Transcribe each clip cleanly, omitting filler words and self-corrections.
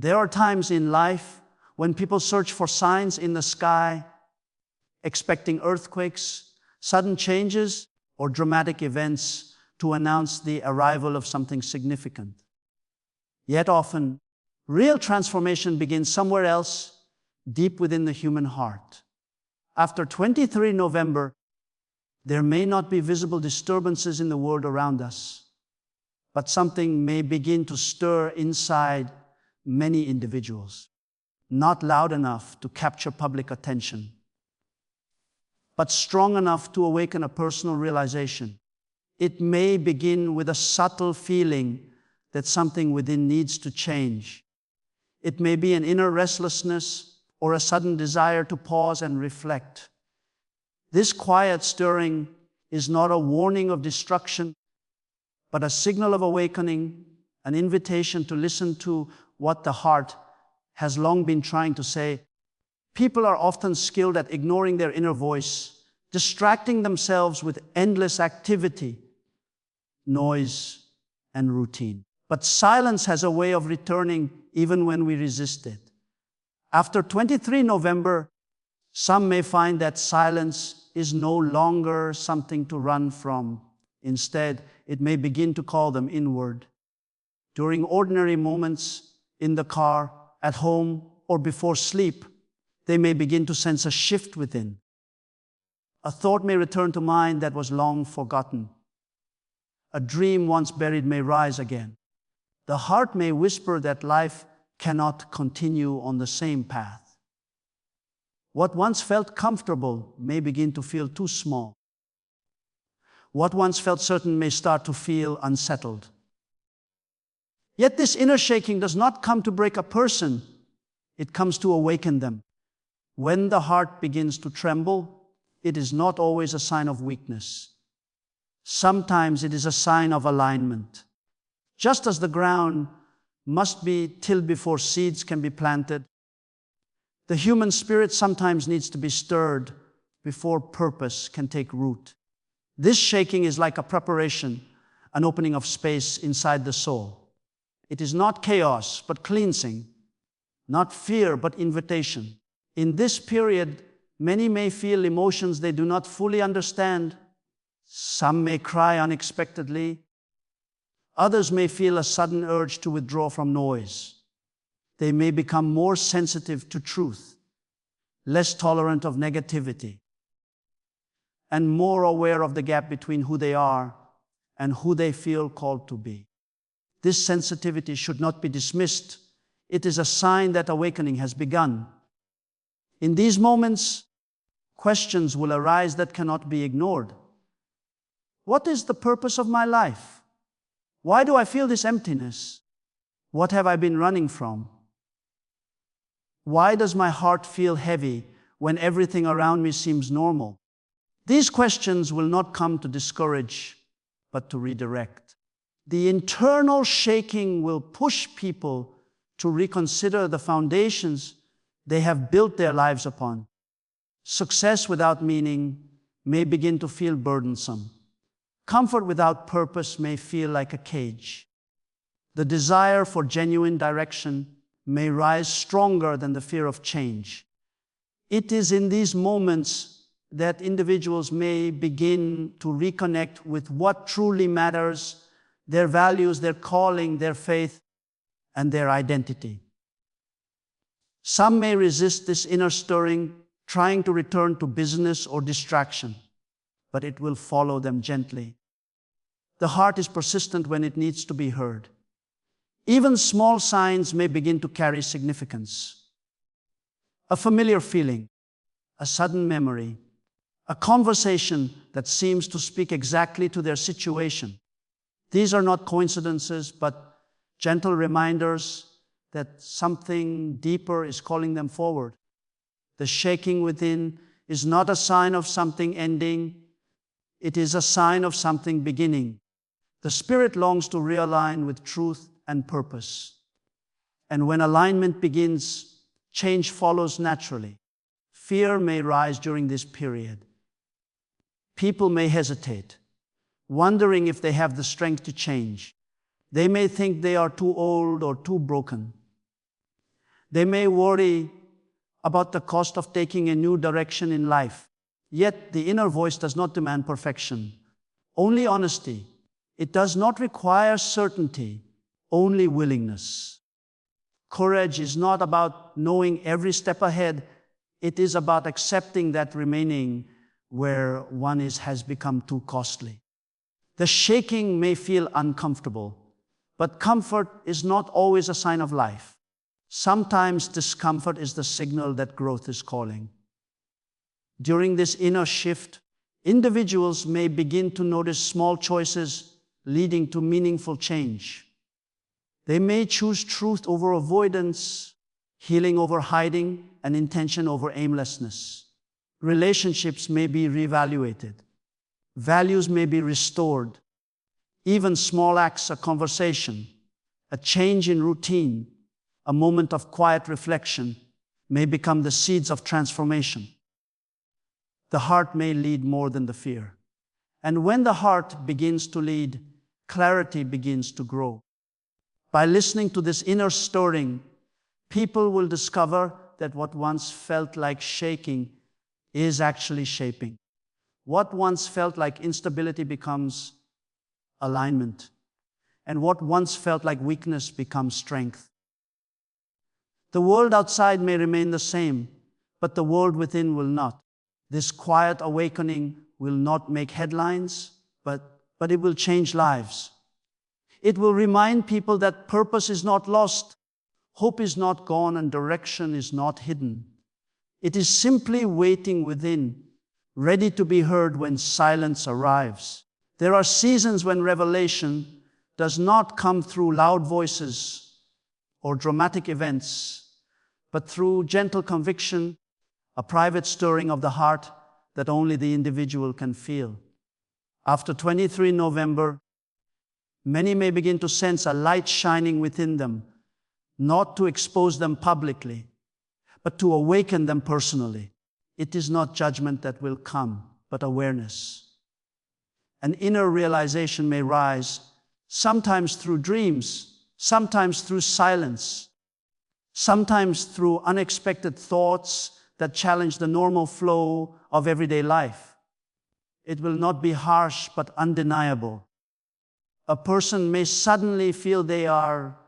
There are times in life when people search for signs in the sky, expecting earthquakes, sudden changes, or dramatic events to announce the arrival of something significant. Yet often, real transformation begins somewhere else, deep within the human heart. After 23 November, there may not be visible disturbances in the world around us, but something may begin to stir inside many individuals. Not loud enough to capture public attention, but strong enough to awaken a personal realization. It may begin with a subtle feeling that something within needs to change. It may be an inner restlessness or a sudden desire to pause and reflect. This quiet stirring is not a warning of destruction, but a signal of awakening, an invitation to listen to what the heart has long been trying to say. People are often skilled at ignoring their inner voice, distracting themselves with endless activity, noise, and routine. But silence has a way of returning even when we resist it. After 23 November, some may find that silence is no longer something to run from. Instead, it may begin to call them inward. During ordinary moments, in the car, at home, or before sleep, they may begin to sense a shift within. A thought may return to mind that was long forgotten. A dream once buried may rise again. The heart may whisper that life cannot continue on the same path. What once felt comfortable may begin to feel too small. What once felt certain may start to feel unsettled. Yet this inner shaking does not come to break a person, it comes to awaken them. When the heart begins to tremble, it is not always a sign of weakness. Sometimes it is a sign of alignment. Just as the ground must be tilled before seeds can be planted, the human spirit sometimes needs to be stirred before purpose can take root. This shaking is like a preparation, an opening of space inside the soul. It is not chaos, but cleansing, not fear, but invitation. In this period, many may feel emotions they do not fully understand. Some may cry unexpectedly. Others may feel a sudden urge to withdraw from noise. They may become more sensitive to truth, less tolerant of negativity, and more aware of the gap between who they are and who they feel called to be. This sensitivity should not be dismissed. It is a sign that awakening has begun. In these moments, questions will arise that cannot be ignored. What is the purpose of my life? Why do I feel this emptiness? What have I been running from? Why does my heart feel heavy when everything around me seems normal? These questions will not come to discourage, but to redirect. The internal shaking will push people to reconsider the foundations they have built their lives upon. Success without meaning may begin to feel burdensome. Comfort without purpose may feel like a cage. The desire for genuine direction may rise stronger than the fear of change. It is in these moments that individuals may begin to reconnect with what truly matters, their values, their calling, their faith, and their identity. Some may resist this inner stirring, trying to return to business or distraction, but it will follow them gently. The heart is persistent when it needs to be heard. Even small signs may begin to carry significance. A familiar feeling, a sudden memory, a conversation that seems to speak exactly to their situation. These are not coincidences, but gentle reminders that something deeper is calling them forward. The shaking within is not a sign of something ending, it is a sign of something beginning. The spirit longs to realign with truth and purpose. And when alignment begins, change follows naturally. Fear may rise during this period. People may hesitate, wondering if they have the strength to change. They may think they are too old or too broken. They may worry about the cost of taking a new direction in life. Yet the inner voice does not demand perfection, only honesty. It does not require certainty, only willingness. Courage is not about knowing every step ahead. It is about accepting that remaining where one is has become too costly. The shaking may feel uncomfortable, but comfort is not always a sign of life. Sometimes discomfort is the signal that growth is calling. During this inner shift, individuals may begin to notice small choices leading to meaningful change. They may choose truth over avoidance, healing over hiding, and intention over aimlessness. Relationships may be reevaluated. Values may be restored. Even small acts, a conversation, a change in routine, a moment of quiet reflection may become the seeds of transformation. The heart may lead more than the fear. And when the heart begins to lead, clarity begins to grow. By listening to this inner stirring, people will discover that what once felt like shaking is actually shaping. What once felt like instability becomes alignment. And what once felt like weakness becomes strength. The world outside may remain the same, but the world within will not. This quiet awakening will not make headlines, but it will change lives. It will remind people that purpose is not lost, hope is not gone, and direction is not hidden. It is simply waiting within, ready to be heard when silence arrives. There are seasons when revelation does not come through loud voices or dramatic events, but through gentle conviction, a private stirring of the heart that only the individual can feel. After 23 November, many may begin to sense a light shining within them, not to expose them publicly, but to awaken them personally. It is not judgment that will come, but awareness. An inner realization may rise, sometimes through dreams, sometimes through silence, sometimes through unexpected thoughts that challenge the normal flow of everyday life. It will not be harsh, but undeniable. A person may suddenly feel they are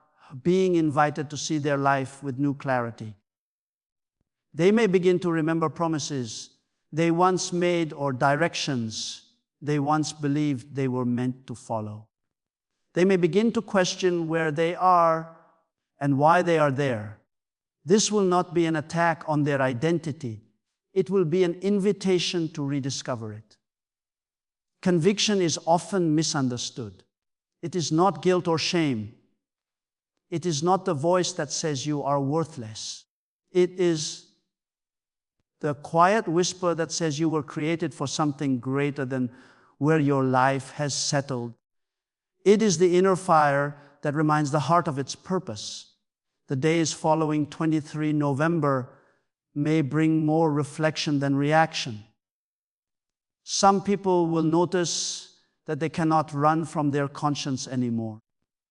being invited to see their life with new clarity. They may begin to remember promises they once made or directions they once believed they were meant to follow. They may begin to question where they are and why they are there. This will not be an attack on their identity. It will be an invitation to rediscover it. Conviction is often misunderstood. It is not guilt or shame. It is not the voice that says you are worthless. It is the quiet whisper that says you were created for something greater than where your life has settled. It is the inner fire that reminds the heart of its purpose. The days following 23 November may bring more reflection than reaction. Some people will notice that they cannot run from their conscience anymore.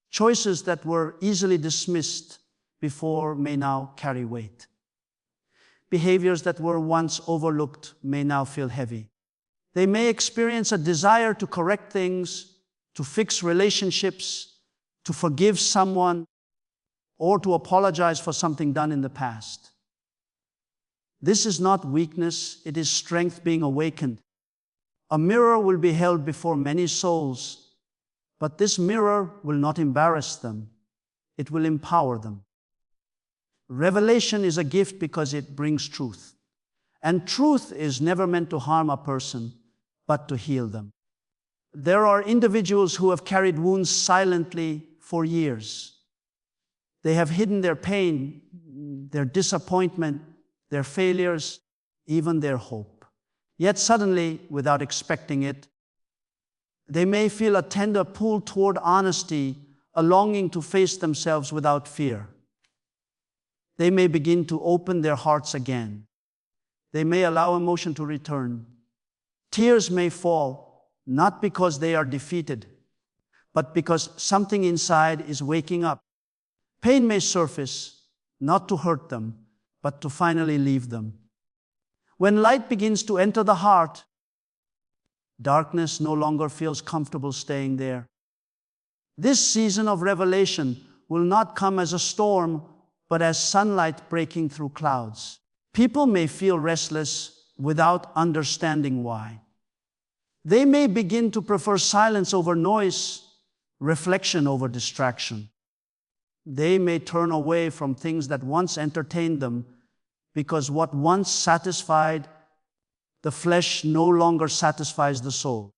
Choices that were easily dismissed before may now carry weight. Behaviors that were once overlooked may now feel heavy. They may experience a desire to correct things, to fix relationships, to forgive someone, or to apologize for something done in the past. This is not weakness, it is strength being awakened. A mirror will be held before many souls, but this mirror will not embarrass them, it will empower them. Revelation is a gift because it brings truth. And truth is never meant to harm a person, but to heal them. There are individuals who have carried wounds silently for years. They have hidden their pain, their disappointment, their failures, even their hope. Yet suddenly, without expecting it, they may feel a tender pull toward honesty, a longing to face themselves without fear. They may begin to open their hearts again. They may allow emotion to return. Tears may fall, not because they are defeated, but because something inside is waking up. Pain may surface, not to hurt them, but to finally leave them. When light begins to enter the heart, darkness no longer feels comfortable staying there. This season of revelation will not come as a storm, but as sunlight breaking through clouds. People may feel restless without understanding why. They may begin to prefer silence over noise, reflection over distraction. They may turn away from things that once entertained them because what once satisfied the flesh no longer satisfies the soul.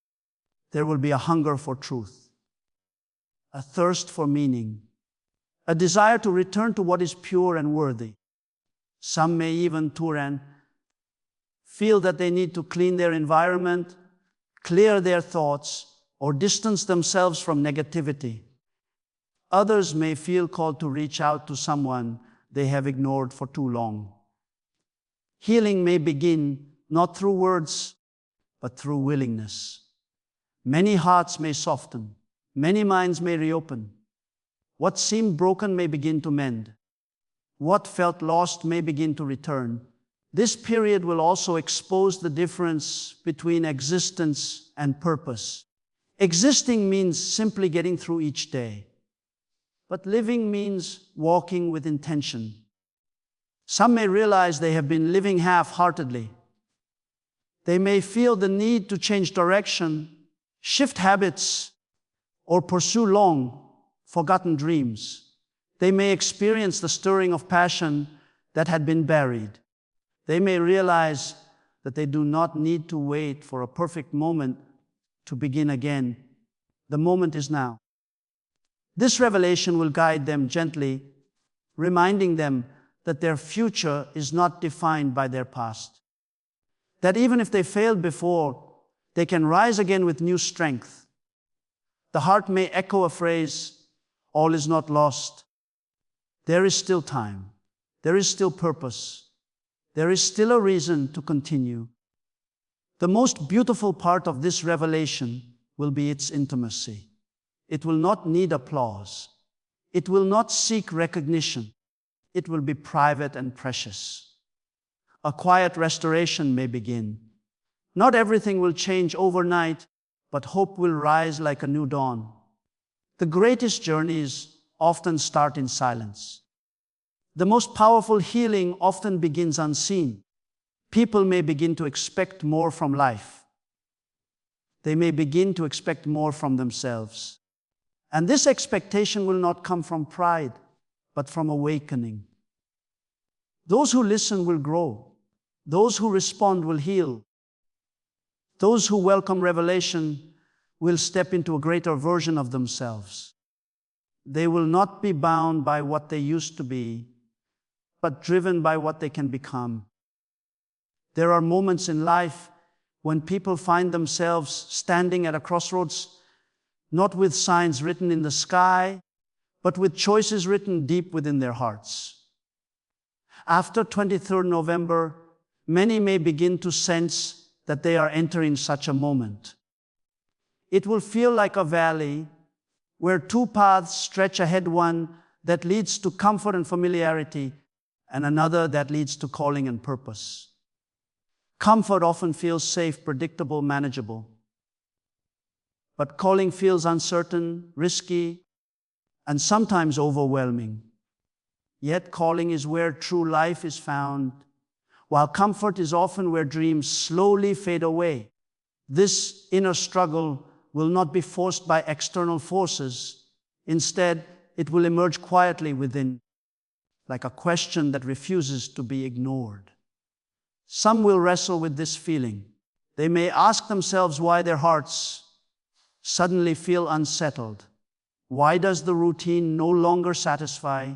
There will be a hunger for truth, a thirst for meaning, a desire to return to what is pure and worthy. Some may even feel that they need to clean their environment, clear their thoughts, or distance themselves from negativity. Others may feel called to reach out to someone they have ignored for too long. Healing may begin not through words, but through willingness. Many hearts may soften, many minds may reopen. What seemed broken may begin to mend. What felt lost may begin to return. This period will also expose the difference between existence and purpose. Existing means simply getting through each day, but living means walking with intention. Some may realize they have been living half-heartedly. They may feel the need to change direction, shift habits, or pursue long, forgotten dreams. They may experience the stirring of passion that had been buried. They may realize that they do not need to wait for a perfect moment to begin again. The moment is now. This revelation will guide them gently, reminding them that their future is not defined by their past. That even if they failed before, they can rise again with new strength. The heart may echo a phrase, "All is not lost." There is still time. There is still purpose. There is still a reason to continue. The most beautiful part of this revelation will be its intimacy. It will not need applause. It will not seek recognition. It will be private and precious. A quiet restoration may begin. Not everything will change overnight, but hope will rise like a new dawn. The greatest journeys often start in silence. The most powerful healing often begins unseen. People may begin to expect more from life. They may begin to expect more from themselves. And this expectation will not come from pride, but from awakening. Those who listen will grow. Those who respond will heal. Those who welcome revelation will step into a greater version of themselves. They will not be bound by what they used to be, but driven by what they can become. There are moments in life when people find themselves standing at a crossroads, not with signs written in the sky, but with choices written deep within their hearts. After 23rd November, many may begin to sense that they are entering such a moment. It will feel like a valley where two paths stretch ahead, one that leads to comfort and familiarity, and another that leads to calling and purpose. Comfort often feels safe, predictable, manageable. But calling feels uncertain, risky, and sometimes overwhelming. Yet calling is where true life is found, while comfort is often where dreams slowly fade away. This inner struggle will not be forced by external forces. Instead, it will emerge quietly within, like a question that refuses to be ignored. Some will wrestle with this feeling. They may ask themselves why their hearts suddenly feel unsettled. Why does the routine no longer satisfy?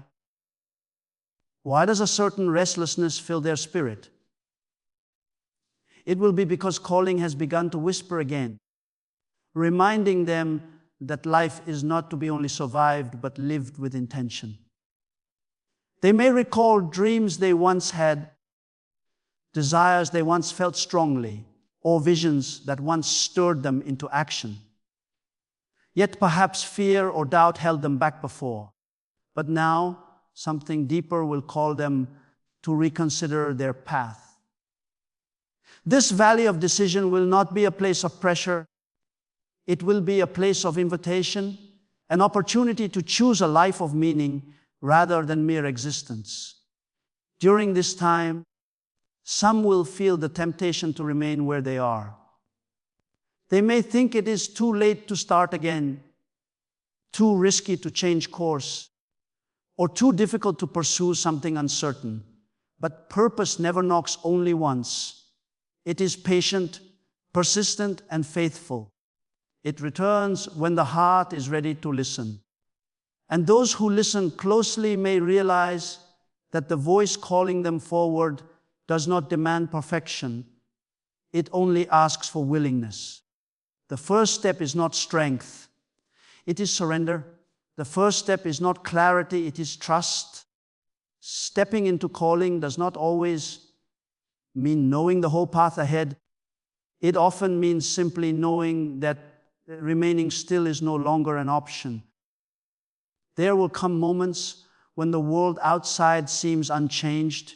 Why does a certain restlessness fill their spirit? It will be because calling has begun to whisper again, reminding them that life is not to be only survived, but lived with intention. They may recall dreams they once had, desires they once felt strongly, or visions that once stirred them into action. Yet perhaps fear or doubt held them back before. But now, something deeper will call them to reconsider their path. This valley of decision will not be a place of pressure. It will be a place of invitation, an opportunity to choose a life of meaning rather than mere existence. During this time, some will feel the temptation to remain where they are. They may think it is too late to start again, too risky to change course, or too difficult to pursue something uncertain. But purpose never knocks only once. It is patient, persistent, and faithful. It returns when the heart is ready to listen. And those who listen closely may realize that the voice calling them forward does not demand perfection. It only asks for willingness. The first step is not strength. It is surrender. The first step is not clarity. It is trust. Stepping into calling does not always mean knowing the whole path ahead. It often means simply knowing that remaining still is no longer an option. There will come moments when the world outside seems unchanged,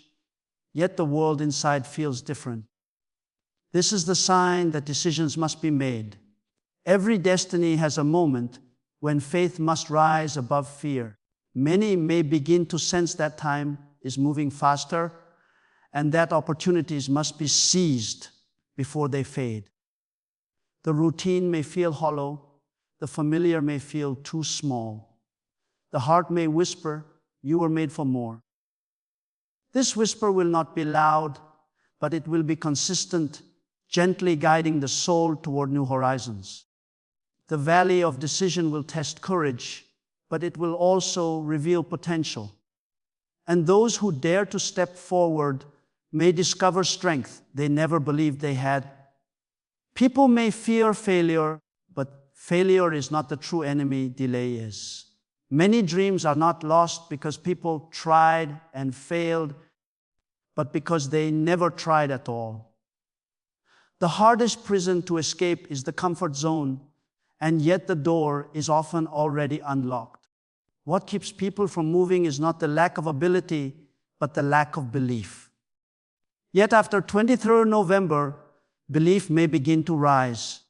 yet the world inside feels different. This is the sign that decisions must be made. Every destiny has a moment when faith must rise above fear. Many may begin to sense that time is moving faster and that opportunities must be seized before they fade. The routine may feel hollow. The familiar may feel too small. The heart may whisper, "You were made for more." This whisper will not be loud, but it will be consistent, gently guiding the soul toward new horizons. The valley of decision will test courage, but it will also reveal potential. And those who dare to step forward may discover strength they never believed they had. People may fear failure, but failure is not the true enemy, delay is. Many dreams are not lost because people tried and failed, but because they never tried at all. The hardest prison to escape is the comfort zone, and yet the door is often already unlocked. What keeps people from moving is not the lack of ability, but the lack of belief. Yet after 23rd November, belief may begin to rise.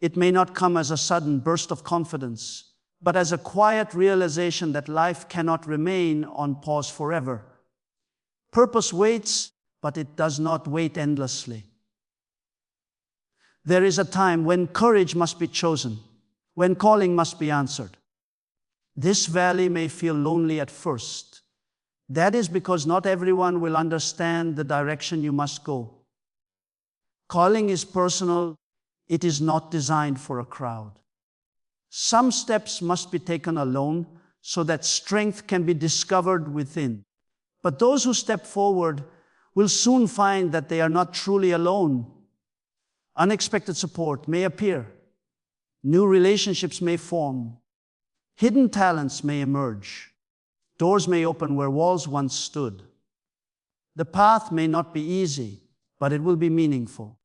It may not come as a sudden burst of confidence, but as a quiet realization that life cannot remain on pause forever. Purpose waits, but it does not wait endlessly. There is a time when courage must be chosen, when calling must be answered. This valley may feel lonely at first. That is because not everyone will understand the direction you must go. Calling is personal. It is not designed for a crowd. Some steps must be taken alone so that strength can be discovered within. But those who step forward will soon find that they are not truly alone. Unexpected support may appear. New relationships may form. Hidden talents may emerge. Doors may open where walls once stood. The path may not be easy, but it will be meaningful.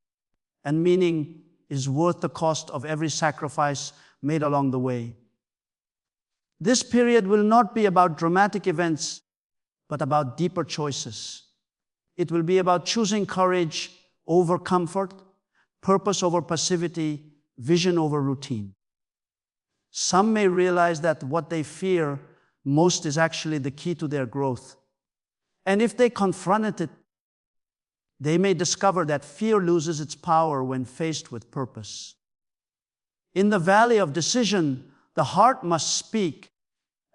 And meaning is worth the cost of every sacrifice made along the way. This period will not be about dramatic events, but about deeper choices. It will be about choosing courage over comfort, purpose over passivity, vision over routine. Some may realize that what they fear most is actually the key to their growth. And if they confront it, they may discover that fear loses its power when faced with purpose. In the valley of decision, the heart must speak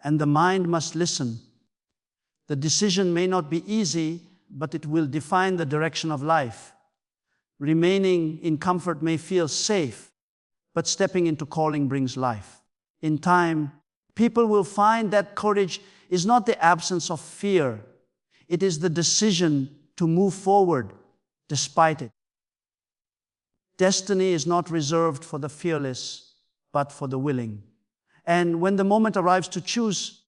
and the mind must listen. The decision may not be easy, but it will define the direction of life. Remaining in comfort may feel safe, but stepping into calling brings life. In time, people will find that courage is not the absence of fear. It is the decision to move forward despite it. Destiny is not reserved for the fearless, but for the willing. And when the moment arrives to choose,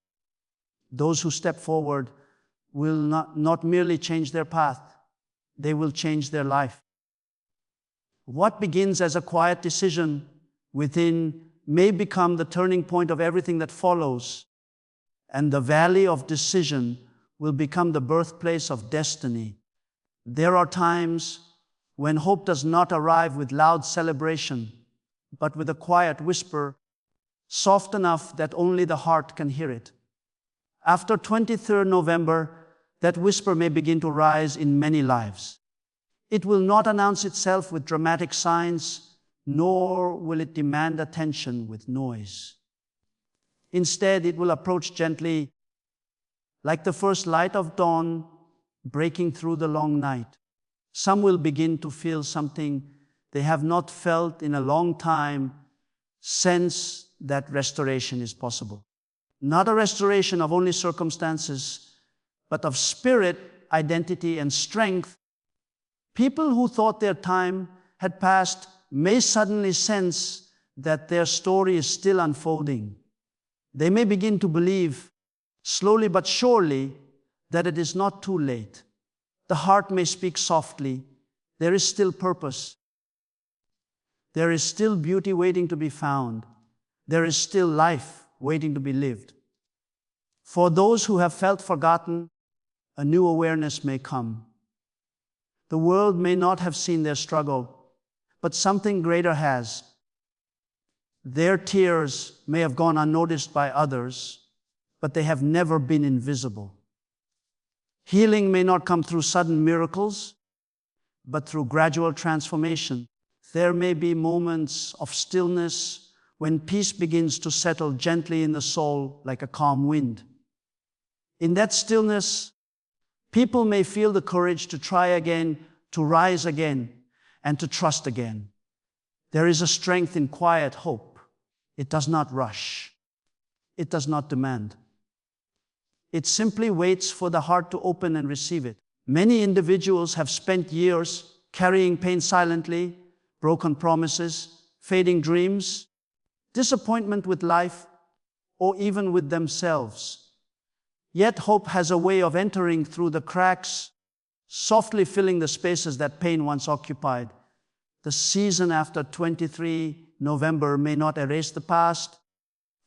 those who step forward will not merely change their path, they will change their life. What begins as a quiet decision within may become the turning point of everything that follows. and the valley of decision will become the birthplace of destiny. There are times when hope does not arrive with loud celebration, but with a quiet whisper, soft enough that only the heart can hear it. After 23rd November, that whisper may begin to rise in many lives. It will not announce itself with dramatic signs, nor will it demand attention with noise. Instead, it will approach gently, like the first light of dawn breaking through the long night. Some will begin to feel something they have not felt in a long time, sense that restoration is possible. Not a restoration of only circumstances, but of spirit, identity, and strength. People who thought their time had passed may suddenly sense that their story is still unfolding. They may begin to believe, slowly but surely, that it is not too late. The heart may speak softly. There is still purpose. There is still beauty waiting to be found. There is still life waiting to be lived. For those who have felt forgotten, a new awareness may come. The world may not have seen their struggle, but something greater has. Their tears may have gone unnoticed by others, but they have never been invisible. Healing may not come through sudden miracles, but through gradual transformation. There may be moments of stillness when peace begins to settle gently in the soul like a calm wind. In that stillness, people may feel the courage to try again, to rise again, and to trust again. There is a strength in quiet hope. It does not rush. It does not demand. It simply waits for the heart to open and receive it. Many individuals have spent years carrying pain silently, broken promises, fading dreams, disappointment with life, or even with themselves. Yet hope has a way of entering through the cracks, softly filling the spaces that pain once occupied. The season after 23 November may not erase the past,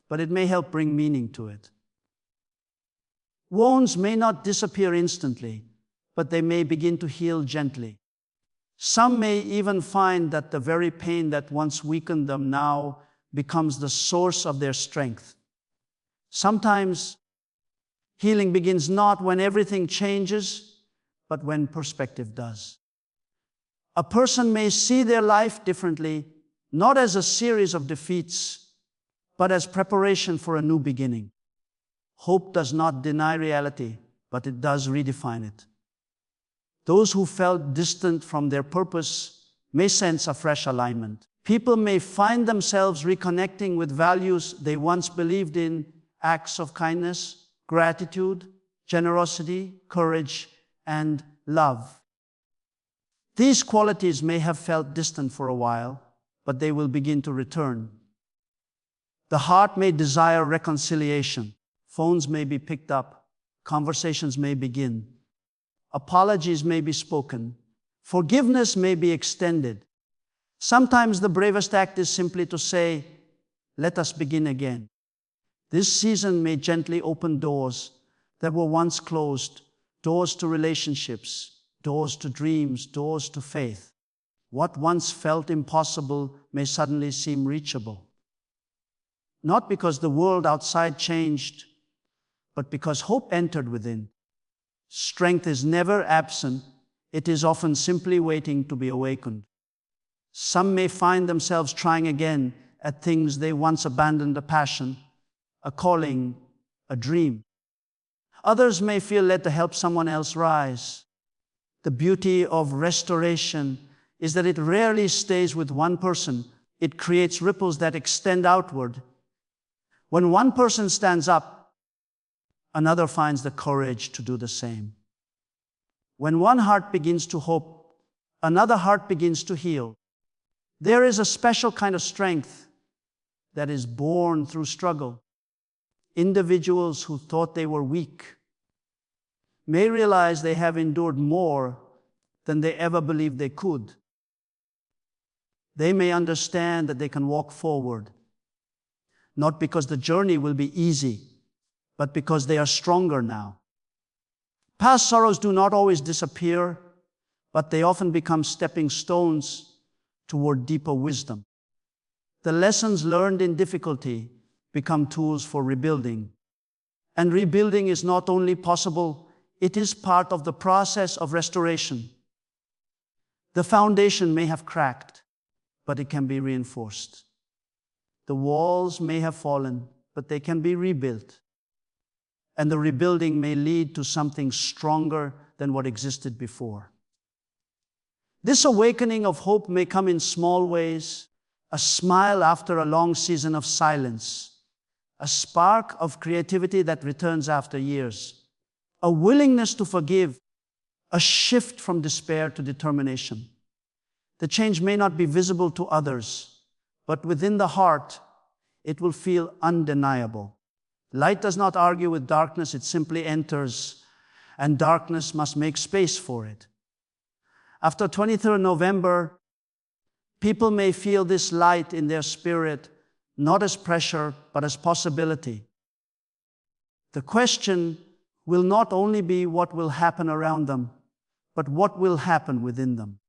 but it may help bring meaning to it. Wounds may not disappear instantly, but they may begin to heal gently. Some may even find that the very pain that once weakened them now becomes the source of their strength. Sometimes healing begins not when everything changes, but when perspective does. A person may see their life differently, not as a series of defeats, but as preparation for a new beginning. Hope does not deny reality, but it does redefine it. Those who felt distant from their purpose may sense a fresh alignment. People may find themselves reconnecting with values they once believed in, acts of kindness, gratitude, generosity, courage, and love. These qualities may have felt distant for a while, but they will begin to return. The heart may desire reconciliation. Phones may be picked up. Conversations may begin. Apologies may be spoken. Forgiveness may be extended. Sometimes the bravest act is simply to say, "Let us begin again." This season may gently open doors that were once closed, doors to relationships, doors to dreams, doors to faith. What once felt impossible may suddenly seem reachable. Not because the world outside changed, but because hope entered within. Strength is never absent. It is often simply waiting to be awakened. Some may find themselves trying again at things they once abandoned: a passion, a calling, a dream. Others may feel led to help someone else rise. The beauty of restoration is that it rarely stays with one person. It creates ripples that extend outward. When one person stands up, another finds the courage to do the same. When one heart begins to hope, another heart begins to heal. There is a special kind of strength that is born through struggle. Individuals who thought they were weak may realize they have endured more than they ever believed they could. They may understand that they can walk forward, not because the journey will be easy, but because they are stronger now. Past sorrows do not always disappear, but they often become stepping stones toward deeper wisdom. The lessons learned in difficulty become tools for rebuilding. And rebuilding is not only possible, it is part of the process of restoration. The foundation may have cracked, but it can be reinforced. The walls may have fallen, but they can be rebuilt. And the rebuilding may lead to something stronger than what existed before. This awakening of hope may come in small ways: a smile after a long season of silence, a spark of creativity that returns after years, a willingness to forgive, a shift from despair to determination. The change may not be visible to others, but within the heart, it will feel undeniable. Light does not argue with darkness, it simply enters, and darkness must make space for it. After 23rd November, people may feel this light in their spirit, not as pressure, but as possibility. The question will not only be what will happen around them, but what will happen within them.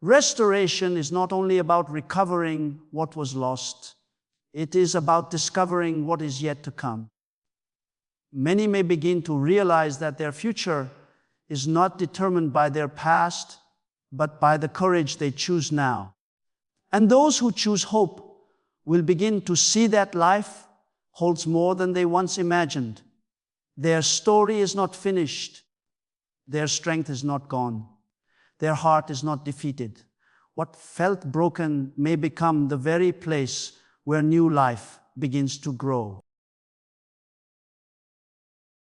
Restoration is not only about recovering what was lost, it is about discovering what is yet to come. Many may begin to realize that their future is not determined by their past, but by the courage they choose now. And those who choose hope will begin to see that life holds more than they once imagined. Their story is not finished. Their strength is not gone. Their heart is not defeated. What felt broken may become the very place where new life begins to grow.